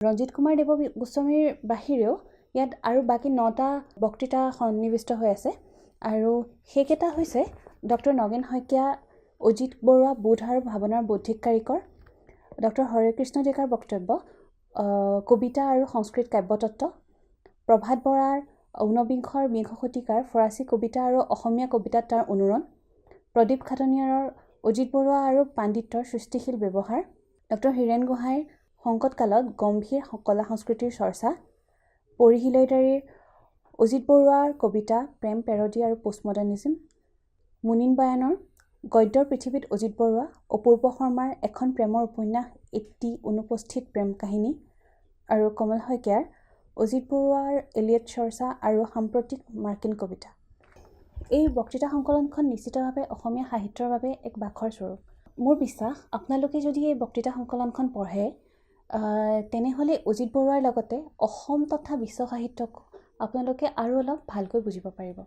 ৰঞ্জিত কুমাৰ দেৱ গোস্বামীৰ বাহিৰেও ইয়াত আৰু বাকী 9টা বক্তৃতা সন্নিৱিষ্ট হৈ আছে আৰু সেইকেইটা হৈছে ডক্টৰ নগেন শইকীয়া, অজিত বৰুৱা বোধ আৰু ভাৱনাৰ বৌদ্ধিক কাৰিকৰ, ডক্টৰ হৰেকৃষ্ণ ডেকাৰ বক্তব্য কবিতা আৰু সংস্কৃত কাব্যতত্ত্ব, প্ৰভাত বৰাৰ ঊনবিংশৰ বিংশ শতিকাৰ ফৰাচী কবিতা আৰু অসমীয়া কবিতাত তাৰ অনুৰণ, প্ৰদীপ খাটনিয়াৰৰ অজিত বৰুৱা আৰু পাণ্ডিত্যৰ সৃষ্টিশীল ব্যৱহাৰ, ডক্টৰ হীৰেণ গোহাঁইৰ সংকটকালত গম্ভীৰ কলা সংস্কৃতিৰ চৰ্চা, পৰিশীলয়দাৰীৰ অজিত বৰুৱাৰ কবিতা প্ৰেম পেৰডি আৰু পোষ্টমডাৰ্নিজম, মুনীন বায়ানৰ গদ্যৰ পৃথিৱীত অজিত বৰুৱা, অপূৰ্ব শৰ্মাৰ এখন প্ৰেমৰ উপন্যাস এটি অনুপস্থিত প্ৰেম কাহিনী আৰু কমল শইকীয়াৰ অজিত বৰুৱাৰ এলিয়ট চৰ্চা আৰু সাম্প্ৰতিক মাৰ্কিন কবিতা। এই বক্তৃতা সংকলনখন নিশ্চিতভাৱে অসমীয়া সাহিত্যৰ বাবে এক বাখৰ স্বৰূপ। মোৰ বিশ্বাস আপোনালোকে যদি এই বক্তৃতা সংকলনখন পঢ়ে তেনেহ'লে অজিত বৰুৱাৰ লগতে অসম তথা বিশ্ব সাহিত্যক আপোনালোকে আৰু অলপ ভালকৈ বুজিব পাৰিব।